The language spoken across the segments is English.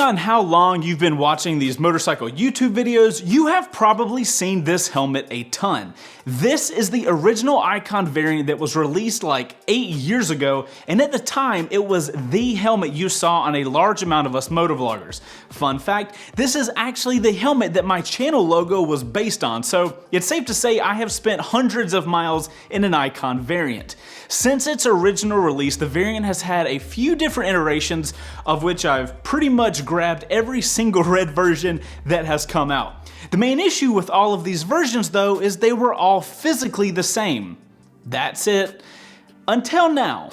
on how long you've been watching these motorcycle YouTube videos, you have probably seen this helmet a ton. This is the original Icon variant that was released like 8 years ago, and at the time, it was the helmet you saw on a large amount of us motovloggers. Fun fact, this is actually the helmet that my channel logo was based on, so it's safe to say I have spent hundreds of miles in an Icon variant. Since its original release, the variant has had a few different iterations, of which I've pretty much grabbed every single red version that has come out. The main issue with all of these versions though is they were all physically the same. That's it. Until now.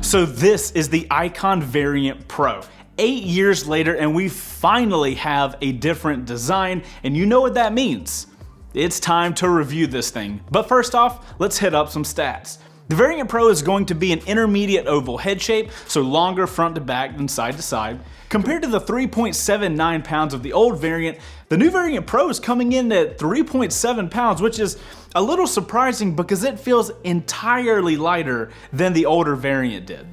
So this is the Icon Variant Pro. 8 years later and we finally have a different design, and you know what that means. It's time to review this thing. But first off, let's hit up some stats. The Variant Pro is going to be an intermediate oval head shape, so longer front to back than side to side. Compared to the 3.79 pounds of the old variant, the new Variant Pro is coming in at 3.7 pounds, which is a little surprising because it feels entirely lighter than the older variant did.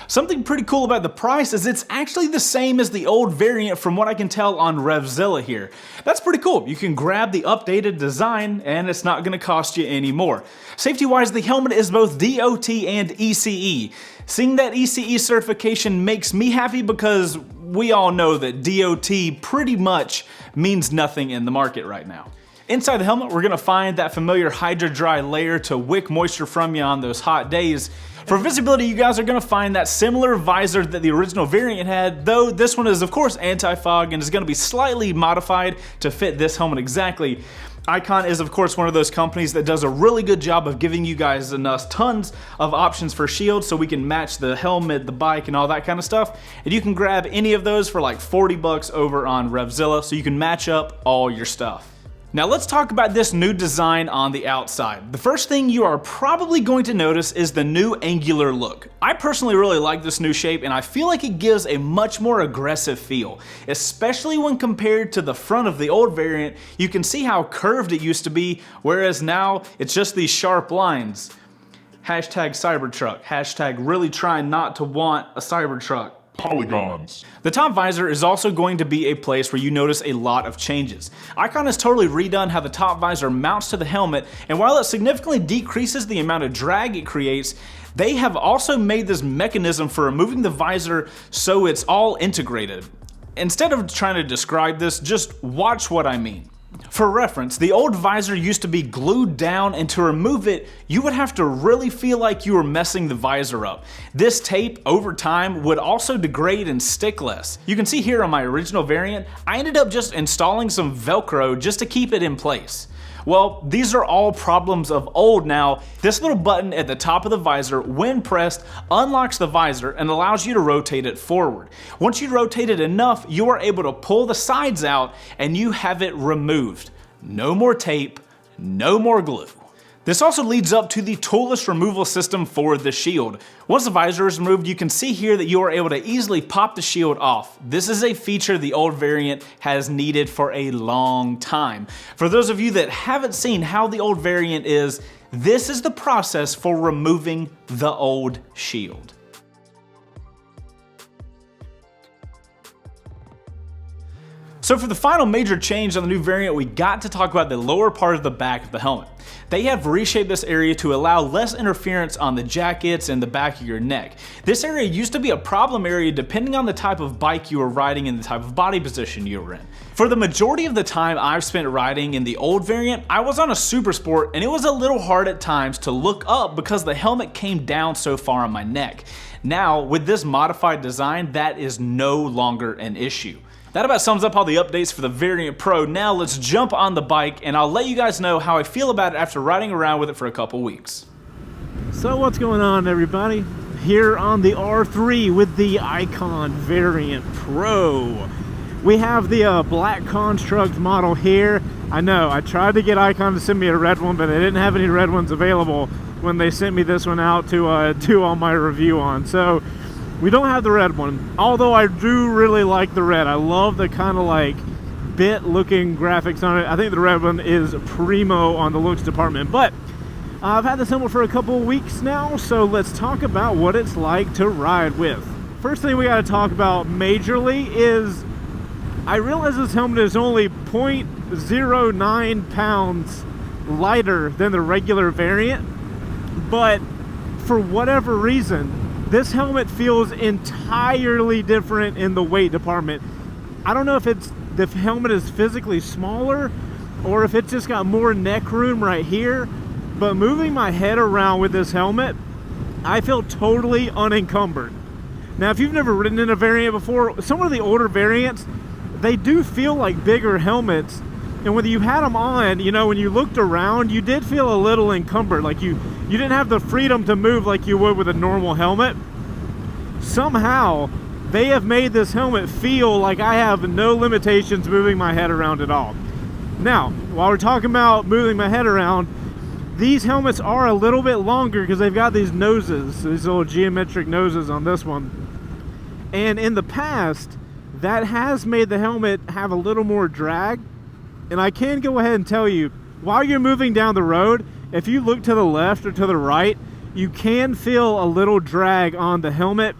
Something pretty cool about the price is it's actually the same as the old variant from what I can tell on RevZilla here. That's pretty cool. You can grab the updated design and it's not going to cost you any more. Safety-wise, the helmet is both DOT and ECE. Seeing that ECE certification makes me happy because we all know that DOT pretty much means nothing in the market right now. Inside the helmet, we're going to find that familiar Hydra Dry layer to wick moisture from you on those hot days. For visibility, you guys are going to find that similar visor that the original variant had, though this one is of course anti-fog and is going to be slightly modified to fit this helmet exactly. Icon is of course one of those companies that does a really good job of giving you guys tons of options for shields so we can match the helmet, the bike, and all that kind of stuff. And you can grab any of those for like 40 bucks over on RevZilla so you can match up all your stuff. Now let's talk about this new design on the outside. The first thing you are probably going to notice is the new angular look. I personally really like this new shape and I feel like it gives a much more aggressive feel, especially when compared to the front of the old variant. You can see how curved it used to be, whereas now it's just these sharp lines. Hashtag Cybertruck, hashtag really trying not to want a Cybertruck. Polygons. The top visor is also going to be a place where you notice a lot of changes. Icon has totally redone how the top visor mounts to the helmet, and while it significantly decreases the amount of drag it creates, they have also made this mechanism for removing the visor so it's all integrated. Instead of trying to describe this, just watch what I mean. For reference, the old visor used to be glued down, and to remove it, you would have to really feel like you were messing the visor up. This tape, over time, would also degrade and stick less. You can see here on my original variant, I ended up just installing some Velcro just to keep it in place. Well, these are all problems of old now. This little button at the top of the visor, when pressed, unlocks the visor and allows you to rotate it forward. Once you rotate it enough, you are able to pull the sides out and you have it removed. No more tape, no more glue. This also leads up to the toolless removal system for the shield. Once the visor is removed, you can see here that you are able to easily pop the shield off. This is a feature the old variant has needed for a long time. For those of you that haven't seen how the old variant is, this is the process for removing the old shield. So for the final major change on the new variant, we got to talk about the lower part of the back of the helmet. They have reshaped this area to allow less interference on the jackets and the back of your neck. This area used to be a problem area depending on the type of bike you were riding and the type of body position you were in. For the majority of the time I've spent riding in the old variant, I was on a Super Sport and it was a little hard at times to look up because the helmet came down so far on my neck. Now, with this modified design, that is no longer an issue. That about sums up all the updates for the Variant Pro. Now let's jump on the bike and I'll let you guys know how I feel about it after riding around with it for a couple weeks. So what's going on, everybody? Here on the R3 with the Icon Variant Pro. We have the black construct model here. I know, I tried to get Icon to send me a red one, but they didn't have any red ones available when they sent me this one out to do all my review on. So we don't have the red one, although I do really like the red. I love the kind of like bit looking graphics on it. I think the red one is primo on the looks department, but I've had this helmet for a couple of weeks now, so let's talk about what it's like to ride with. first thing we got to talk about majorly is I realize this helmet is only 0.09 pounds lighter than the regular variant, but for whatever reason, this helmet feels entirely different in the weight department. I don't know if it's the helmet is physically smaller or if it's just got more neck room right here, but moving my head around with this helmet, I feel totally unencumbered. Now, if you've never ridden in a variant before, some of the older variants, they do feel like bigger helmets, and when you had them on, you know, when you looked around, you did feel a little encumbered, like you didn't have the freedom to move like you would with a normal helmet. Somehow, they have made this helmet feel like I have no limitations moving my head around at all. Now, while we're talking about moving my head around, these helmets are a little bit longer because they've got these noses, these little geometric noses on this one. And in the past, that has made the helmet have a little more drag. And I can go ahead and tell you, while you're moving down the road, if you look to the left or to the right, you can feel a little drag on the helmet.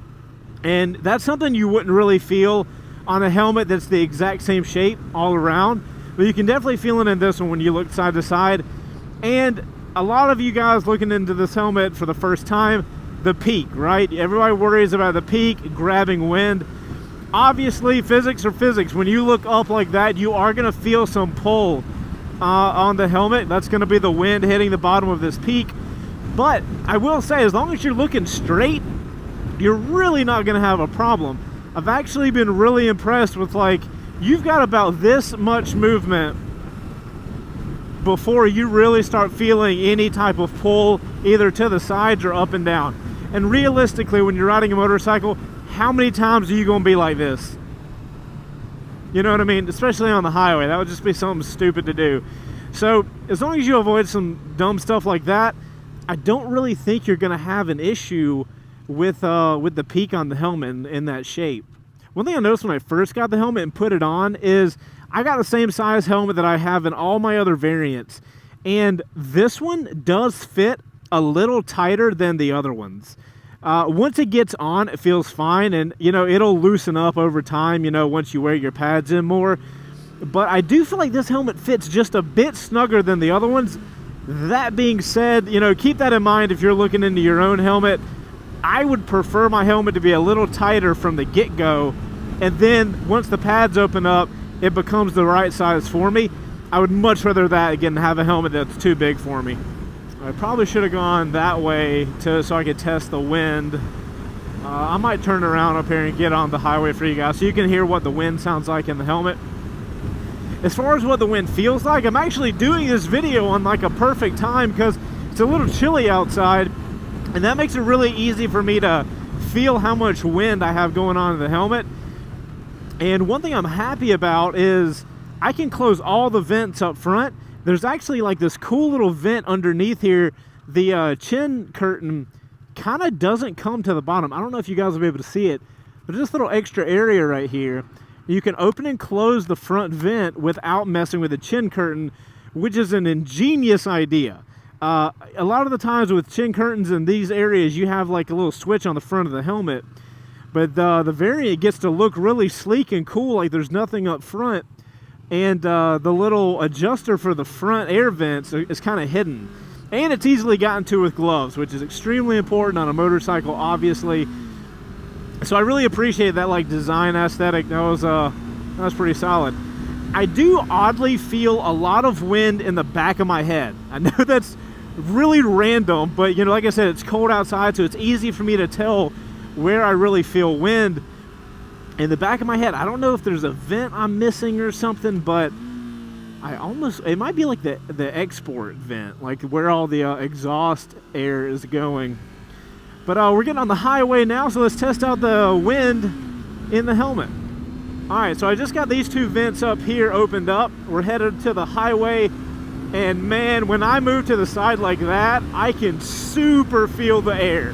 And that's something you wouldn't really feel on a helmet that's the exact same shape all around. But you can definitely feel it in this one when you look side to side. And a lot of you guys looking into this helmet for the first time, the peak, right? Everybody worries about the peak, grabbing wind. Obviously, physics are physics. When you look up like that, you are going to feel some pull on the helmet. That's going to be the wind hitting the bottom of this peak. But I will say, as long as you're looking straight, you're really not going to have a problem. I've actually been really impressed with, like, you've got about this much movement before you really start feeling any type of pull either to the sides or up and down. And realistically, when you're riding a motorcycle, how many times are you going to be like this? You know what I mean? Especially on the highway. That would just be something stupid to do. So as long as you avoid some dumb stuff like that, I don't really think you're going to have an issue with the peak on the helmet in that shape. One thing I noticed when I first got the helmet and put it on is I got the same size helmet that I have in all my other variants. And this one does fit a little tighter than the other ones. Once it gets on, it feels fine, and you know, it'll loosen up over time, you know, once you wear your pads in more. But I do feel like this helmet fits just a bit snugger than the other ones. That being said, you know, keep that in mind if you're looking into your own helmet. I would prefer my helmet to be a little tighter from the get-go, and then once the pads open up, it becomes the right size for me. I would much rather that, again, have a helmet that's too big for me. I probably should have gone that way so I could test the wind. I might turn around up here and get on the highway for you guys so you can hear what the wind sounds like in the helmet. As far as what the wind feels like, I'm actually doing this video on like a perfect time because it's a little chilly outside, and that makes it really easy for me to feel how much wind I have going on in the helmet. And one thing I'm happy about is I can close all the vents up front. There's actually like this cool little vent underneath here. The chin curtain kind of doesn't come to the bottom. I don't know if you guys will be able to see it, but this little extra area right here, you can open and close the front vent without messing with the chin curtain, which is an ingenious idea. A lot of the times with chin curtains in these areas, you have like a little switch on the front of the helmet, but the variant gets to look really sleek and cool, like there's nothing up front. And the little adjuster for the front air vents is kind of hidden. And it's easily gotten to with gloves, which is extremely important on a motorcycle, obviously. So I really appreciate that like design aesthetic. That was pretty solid. I do oddly feel a lot of wind in the back of my head. I know that's really random, but you know, like I said, it's cold outside, so it's easy for me to tell where I really feel wind. In the back of my head, I don't know if there's a vent I'm missing or something, but it might be like the export vent, like where all the exhaust air is going. But we're getting on the highway now, so let's test out the wind in the helmet. All right, so I just got these two vents up here opened up. We're headed to the highway, and man, when I move to the side like that, I can super feel the air.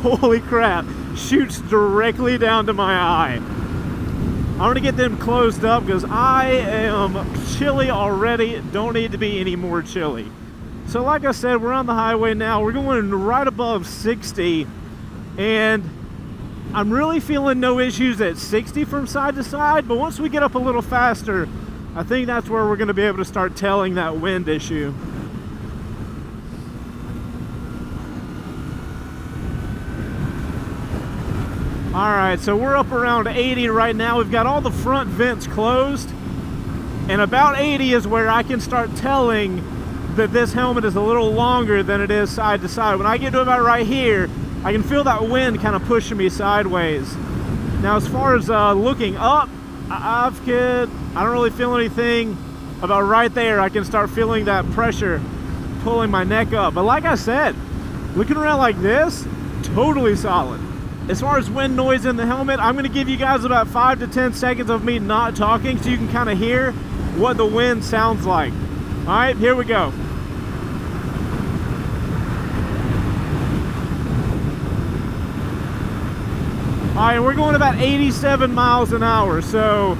Holy crap, shoots directly down to my eye. I'm gonna get them closed up because I am chilly already. Don't need to be any more chilly. So like I said, we're on the highway now. We're going right above 60, and I'm really feeling no issues at 60 from side to side, but once we get up a little faster, I think that's where we're going to be able to start telling that wind issue. Alright, so we're up around 80 right now. We've got all the front vents closed, and about 80 is where I can start telling that this helmet is a little longer than it is side to side. When I get to about right here, I can feel that wind kind of pushing me sideways. Now, as far as looking up, I don't really feel anything. About right there, I can start feeling that pressure pulling my neck up. But like I said, looking around like this, totally solid. As far as wind noise in the helmet, I'm going to give you guys about 5 to 10 seconds of me not talking so you can kind of hear what the wind sounds like. All right, here we go. All right, we're going about 87 miles an hour, so,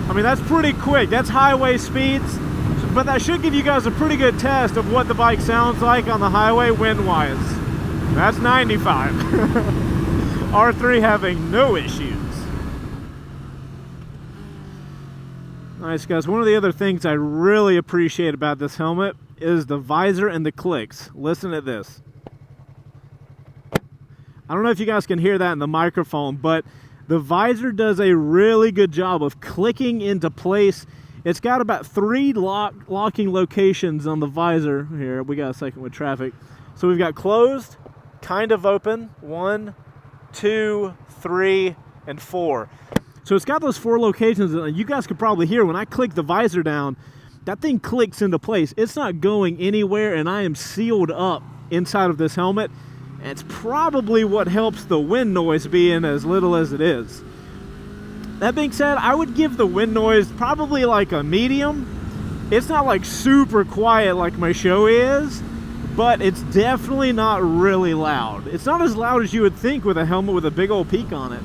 I mean, that's pretty quick. That's highway speeds, but that should give you guys a pretty good test of what the bike sounds like on the highway wind-wise. That's 95. R3 having no issues. Nice, guys. One of the other things I really appreciate about this helmet is the visor and the clicks. Listen to this. I don't know if you guys can hear that in the microphone, but the visor does a really good job of clicking into place. It's got about 3 locking locations on the visor. Here, we got a second with traffic. So we've got closed, kind of open, 1, 2, 3, and 4. So it's got those 4 locations, and you guys could probably hear when I click the visor down, that thing clicks into place. It's not going anywhere, and I am sealed up inside of this helmet. And it's probably what helps the wind noise being as little as it is. That being said, I would give the wind noise probably like a medium. It's not like super quiet like my show is, but it's definitely not really loud. It's not as loud as you would think with a helmet with a big old peak on it.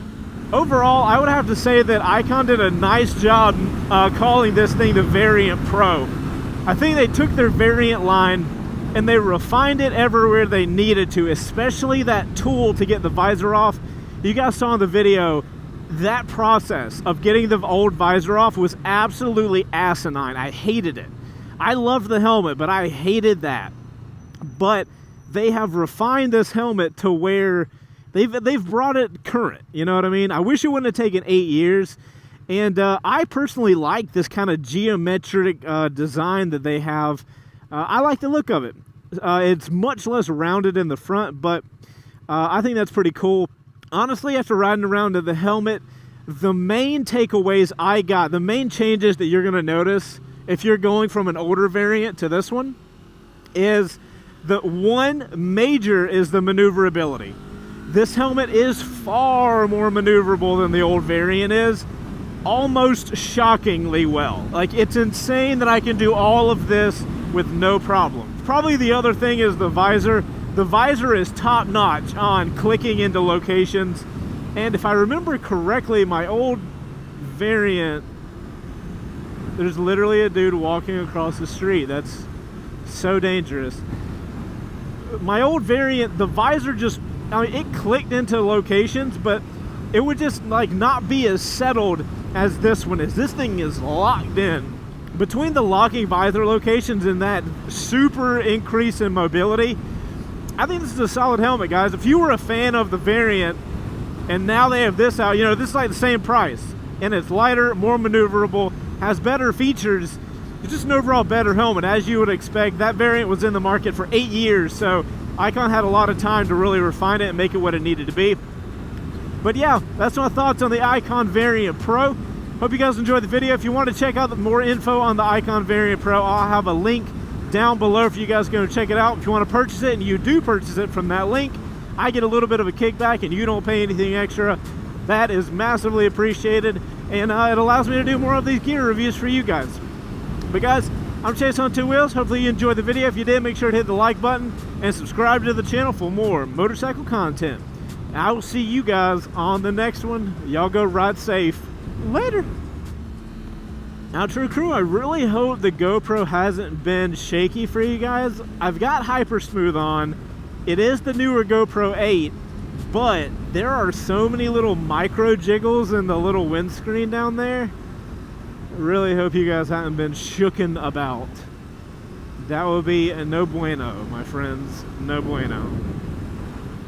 Overall, I would have to say that Icon did a nice job calling this thing the Variant Pro. I think they took their Variant line and they refined it everywhere they needed to, especially that tool to get the visor off. You guys saw in the video, that process of getting the old visor off was absolutely asinine. I hated it. I loved the helmet, but I hated that. But they have refined this helmet to where they've brought it current, you know what I mean? I wish it wouldn't have taken 8 years. And I personally like this kind of geometric design that they have. I like the look of it. It's much less rounded in the front, but I think that's pretty cool. Honestly, after riding around in the helmet, the main takeaways I got, the main changes that you're going to notice if you're going from an older variant to this one, is the one major is the maneuverability. This helmet is far more maneuverable than the old variant is, almost shockingly well. Like, it's insane that I can do all of this with no problem. Probably the other thing is the visor. The visor is top notch on clicking into locations. And if I remember correctly, my old variant, there's literally a dude walking across the street. That's so dangerous. My old variant, the visor just, I mean, it clicked into locations, but it would just like not be as settled as this one is. This thing is locked in. Between the locking visor locations and that super increase in mobility, I think this is a solid helmet, guys. If you were a fan of the variant and now they have this out, you know, this is like the same price and it's lighter, more maneuverable, has better features. It's just an overall better helmet, as you would expect. That variant was in the market for 8 years, so Icon had a lot of time to really refine it and make it what it needed to be. But yeah, that's my thoughts on the Icon Variant Pro. Hope you guys enjoyed the video. If you want to check out more info on the Icon Variant Pro, I'll have a link down below for you guys to go check it out. If you want to purchase it and you do purchase it from that link, I get a little bit of a kickback and you don't pay anything extra. That is massively appreciated, and it allows me to do more of these gear reviews for you guys. But guys, I'm Chaseontwowheels. Hopefully you enjoyed the video. If you did, make sure to hit the like button and subscribe to the channel for more motorcycle content. I will see you guys on the next one. Y'all go ride safe. Later. Now, True Crew, I really hope the GoPro hasn't been shaky for you guys. I've got Hyper Smooth on. It is the newer GoPro 8, But there are so many little micro jiggles in the little windscreen down there. I really hope you guys haven't been shooken about. That would be a no bueno, my friends. No bueno.